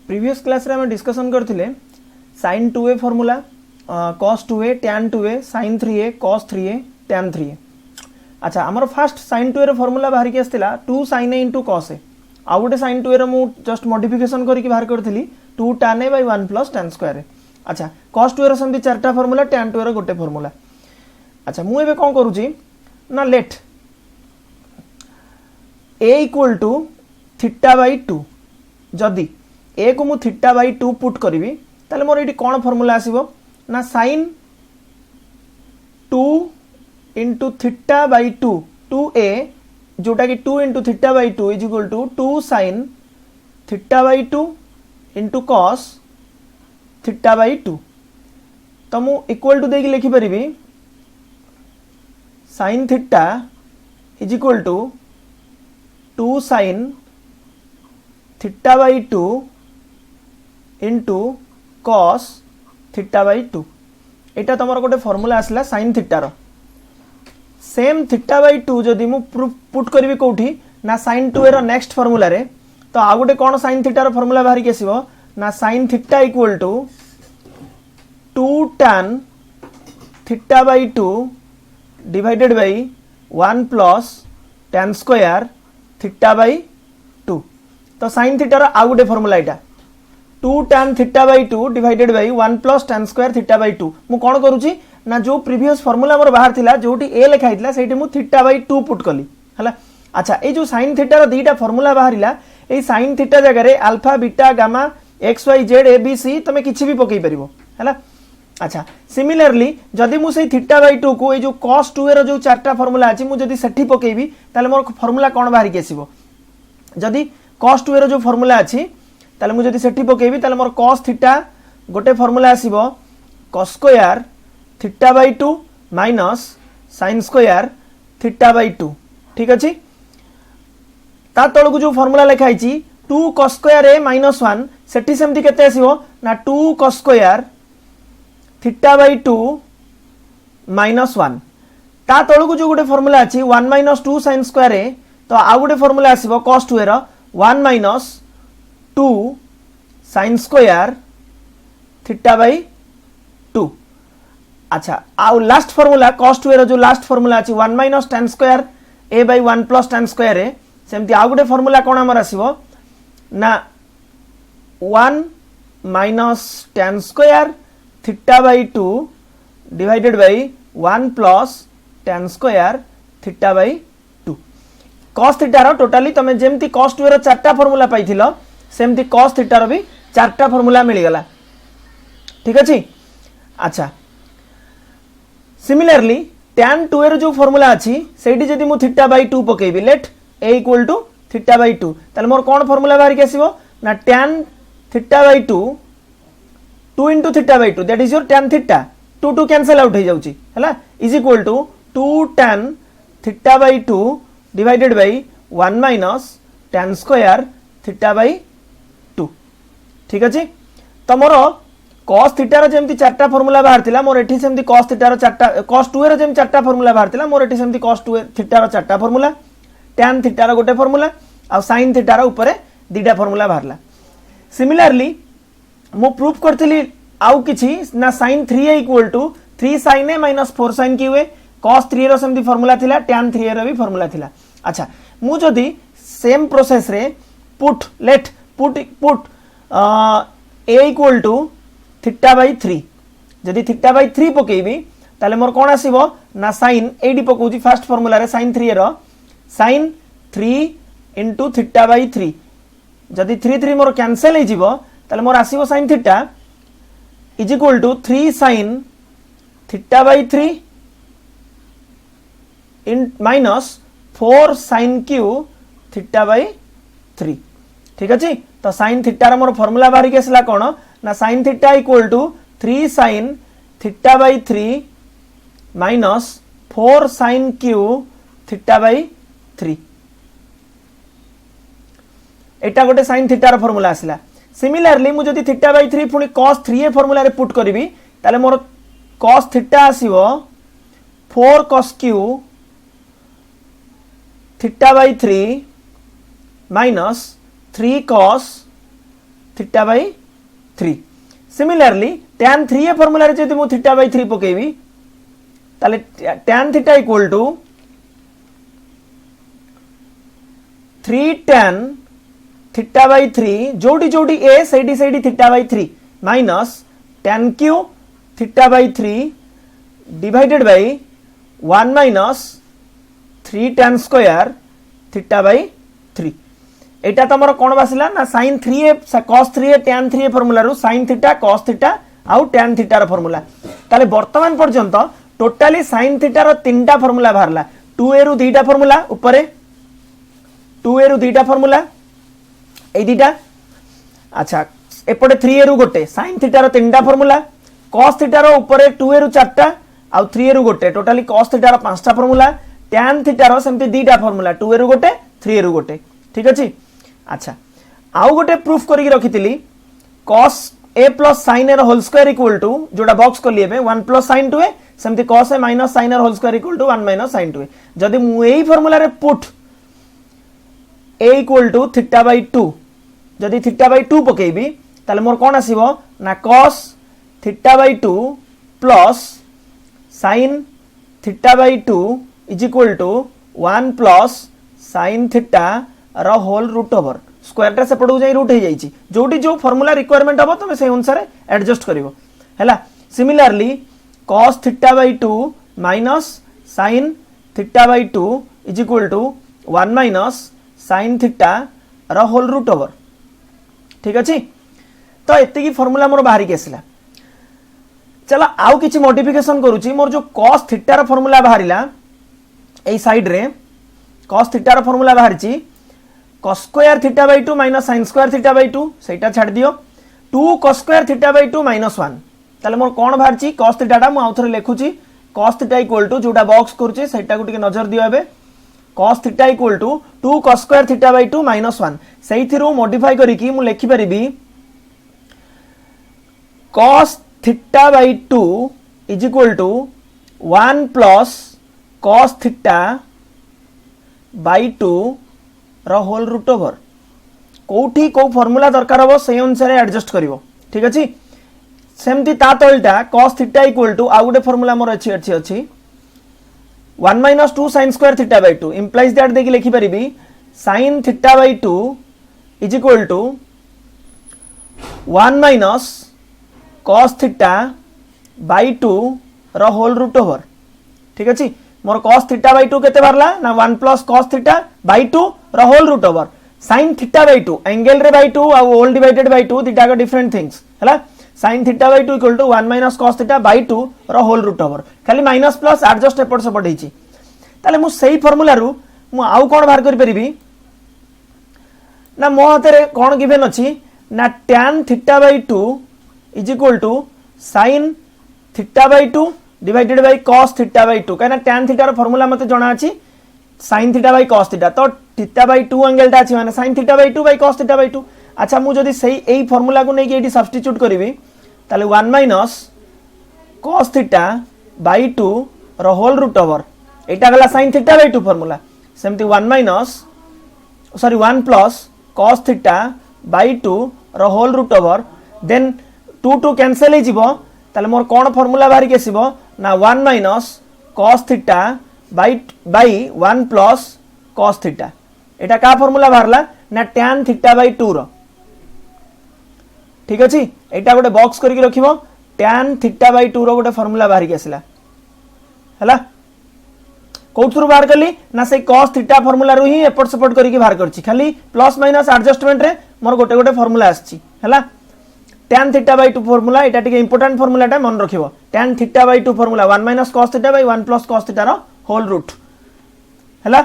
Previous class रे हम discussion करथिले sin 2a formula cos 2a tan 2a sin 3a cos 3a tan 3a। अच्छा हमर first sin 2a रे formula बाहर के आस्तिला 2 sin a into cos a। आ गोटे sin 2a रे मु जस्ट मॉडिफिकेशन करके बाहर करथिली 2 tan a by 1 plus tan square a। अच्छा cos 2a रे संति चारटा फार्मूला tan 2a रे गोटे फार्मूला। अच्छा मु एबे कोन करूची ना late a equal to theta by 2 जदी ए को मु थीटा बाई 2 पुट करी ताले मोर ये कौन फॉर्मूला आसीबो ना sin 2 into theta by 2 2a जोटा कि 2 into theta by 2 is equal to 2 sin theta by 2 into cos theta by 2। तो मु इक्वल टू देकी लिखि परिबी sin theta is equal to 2 sin theta by 2 into cos theta by 2। एटा तमर गोटे फॉर्मूला आसला sin थीटा रो। सेम थीटा बाई 2 जदि मु पुट करबी कोठी ना sin 2 रो नेक्स्ट फॉर्मूला रे तो आ गोटे कोन sin थीटा रो फॉर्मूला बाहर के आसीबो ना sin theta equal to 2 tan theta by 2 divided by 1 plus tan square theta by 2। तो sin थीटा रो आ गोटे formula Etah 2 tan theta by 2 divided by 1 plus tan square theta by 2। मु कोन करूची ना जो प्रीवियस फॉर्मूला मोर बाहर थिला जोटी ए लिखा हितला सेठी मु थीटा बाई 2 पुट कली हला। अच्छा ए जो sin थीटा रो दीटा फॉर्मूला बाहरिला ए sin थीटा जगह रे alpha beta gamma X Y Z A B C तमे किछि भी पकई परिबो हला। अच्छा सिमिलरली जदि मु सेही थीटा बाई 2 को ए जो cos 2 रो जो चारटा फॉर्मूला अछि मु जदि सेठी पकेबी ताले मोर फॉर्मूला कोन बाहर के आसीबो जदि cos 2 रो जो फॉर्मूला अछि ताले मु जदि सेठी पकेबी ताले मोर cos थीटा गोटे फॉर्मूला आसीबो cos square theta by 2 minus sin square theta by 2। ठीक अछि ता तळ को जो फॉर्मूला लिखा हिची 2 cos स्क्वायर a माइनस 1 सेठी सेमती केते आसीबो ना 2 cos square theta by 2 minus 1। ता तळ को जो गोटे फॉर्मूला अछि 1 माइनस 2 sin स्क्वायर a तो आ गोटे फॉर्मूला आसीबो cos 2 रो 1 minus 2 sin square theta by 2। अच्छा आ लास्ट फॉर्मूला cos 2 रो जो लास्ट फॉर्मूला अछि 1 minus tan square a by 1 plus tan square a सेमती आ गोटे फॉर्मूला कोन हमर आसीबो ना 1 minus tan square theta by 2 divided by 1 plus tan square theta by 2। cos theta रो टोटली तमे जेमती cos 2 रो चारटा फॉर्मूला पाइथिलो सेमती cos थीटा रो भी चारटा फॉर्मूला मिल गला। ठीक अछि अच्छा सिमिलरली tan 2 रो जो फॉर्मूला अछि सेठी जदि मु थीटा बाई 2 पकेबी let a equal to theta by 2 ताले मोर कोन फॉर्मूला बाहर के आसीबो ना tan theta by 2 2 into theta by 2 is your योर tan थीटा 2 2 कैंसिल आउट हो जाउची हला is equal to 2 tan theta by 2 divided by 1 minus tan square theta by 2। ठीक अछि तो मोर cos थीटा रो जेमती चारटा फार्मूला बाहर थिला मोर एठी सेमती cos थीटा रो चारटा cos 2 रो जेम चारटा फार्मूला बाहर थिला मोर एठी सेमती cos 2 थीटा रो चारटा फार्मूला tan थीटा रो गोटे फार्मूला आ sin थीटा रो ऊपर दीटा फार्मूला बाहरला। सिमिलरली मु प्रूफ करथिली आउ किछि ना sin 3a equal to 3 sin a minus 4 sin q a cos 3 रो सेमती फार्मूला थिला tan 3a रो भी फार्मूला थिला। अच्छा मु जदी सेम प्रोसेस रे put a equal to theta by 3 जदि थीटा बाई 3 पकेबी ताले मोर कोन आसीबो ना sin एडी पकोजी फर्स्ट फार्मूला रे sin 3 रो sin 3 into थीटा बाई 3 जदि 3 3 मोर कैंसिल हे जिवो ताले मोर आसीबो sin theta is equal to 3 sin theta by 3 in minus 4 sin q theta by 3। ठीक अछि तो sin थीटा रो मोर फार्मूला बाहर के आसला कोन ना sin theta equal to 3 sin theta by 3 minus 4 sin q theta by 3। एटा गोटे sin थीटा रो फार्मूला आसला। सिमिलरली मु जदि थीटा बाई 3 पुनी cos 3a फार्मूला रे पुट करबी ताले मोर cos थीटा आसीबो 4 cos q theta by 3 minus 3 cos theta by 3 similarly tan 3a formula रे जदि मु थीटा बाई 3 पकेबी ताले tan theta equal to 3 tan theta by 3 जोडी जोडी a सेडी सेडी theta by 3 minus tan q theta by 3 divided by 1 minus 3 tan square theta by 3 एटा तमरो कोन बासिला ना sin 3a cos 3a tan 3a formula रु sin theta cos theta आउ tan theta रो formula ताले वर्तमान पर्यंत टोटली sin थीटा रो तीनटा formula बाहरला 2a रु दुईटा फार्मूला ऊपरे 2a रु दुईटा फार्मूला ए दुईटा अच्छा एपटे 3a रु गोटे sin थीटा रो तीनटा फार्मूला cos थीटा रो ऊपरे 2a रु चारटा आउ 3a रु गोटे टोटली cos थीटा रो पांचटा फार्मूला tan थीटा रो सेमति दुईटा फार्मूला 2a रु गोटे 3a रु गोटे ठीक अछि अच्छा आउ गोटे प्रूफ करिक रखितली cos a plus sin a रो होल स्क्वायर इक्वल टू जोटा बॉक्स को लिए 1 plus sin 2a सेमति cos a minus sin a whole square equal to 1 minus sin 2a जदि मु एही फार्मूला रे put a equal to theta by 2 जदि थीटा बाई 2 पकेबी ताले मोर कोन आसीबो ना cos theta by 2 plus sin theta by 2 is equal to 1 plus sin theta रो होल रूट ओवर स्क्वायर टा से पडू जाई रूट हे जाईची जोटी जो फार्मूला रिक्वायरमेंट हबो तमे से अनुसार एडजस्ट करिवो हैला similarly cos theta by 2 minus sin theta by 2 is equal to 1 minus sin theta रो होल रूट ओवर ठीक अछि तो एते की फार्मूला मोर बाहरी के आसिला चला आउ किछि मॉडिफिकेशन करूची मोर जो cos थीटा रो फार्मूला बाहरिला ए साइड रे cos थीटा रो फार्मूला बाहरची cos square theta by 2 minus sin square theta by 2 सेटा छाड़ दियो 2 cos square theta by 2 minus 1 ताले मोर कोन बाहरची cos थीटा टा मु आउथरे लेखुची cos थीटा इक्वल टू जोटा बॉक्स करूची सेटा को टिके नजर दियो एबे cos theta equal to 2 cos square theta by 2 minus 1 सेइथिरु मॉडिफाई करिकि मु लेखि परिबी cos theta by 2 is equal to 1 plus cos theta by 2 रो होल रूट ओवर कोठी को फार्मूला दरकार हो से अनुसार एडजस्ट करिवो ठीक अछि सेमति ता तलटा cos थीटा इक्वल टू आ गुटे फार्मूला मोर अछि 1 minus 2 sin square theta by 2 implies that देखि लिखि परिबी sin theta by 2 is equal to 1 minus cos theta by 2 रो होल रूट ओवर ठीक अछि मोर cos थीटा बाई 2 केते बारला ना 1 plus cos थीटा बाई 2 रो whole root over sin theta by 2 angle रे बाई 2 आ होल डिवाइडेड बाई 2 दीटा का different things हला sin theta by 2 equal to 1 minus cos theta by 2 रो होल रूट ओवर खाली minus plus adjust एपट से पढैछि ताले मु सेही फार्मूला रु मु आउ कोन बाहर करि परिबी ना मो हाते रे कोन गिवन अछि ना tan theta by 2 is equal to sin theta by 2 divided by cos theta by 2 काना tan थीटा रो फार्मूला मते जणा अछि sin theta by cos theta तो थीटा बाई 2 एंगल ता अछि माने sin theta by 2 by cos theta by 2 अच्छा मु जदी सही एई फार्मूला को नै कि एटी सब्स्टिट्यूट करिवि ताले 1 माइनस cos थीटा बाई 2 रो होल रूट ओवर एटा गला sin थीटा बाई 2 फार्मूला सेमति 1 minus sorry 1 plus cos theta by 2 रो whole root over then 2 2 cancel हे जिवो ताले मोर कोन फार्मूला बाहरी के आसीबो ना 1 minus cos theta by 1 plus cos theta एटा का फार्मूला बाहरला ना tan थीटा बाई 2 रो ठीक अछि एटा गोटे बॉक्स करिक रखिबो tan थीटा बाई 2 रो गोटे फार्मूला बाहरी के आसिला हला कोथुर बाहर कली ना से cos थीटा फार्मूला रु ही एपट सपोर्ट करिक बाहर करछि खाली प्लस माइनस एडजस्टमेंट रे मोर गोटे गोटे फार्मूला आछि हला tan थीटा बाई 2 फार्मूला एटा टिके इंपोर्टेंट फार्मूला टा मन रखिबो tan theta by 2 formula 1 minus cos theta by 1 plus cos theta रो होल रूट हला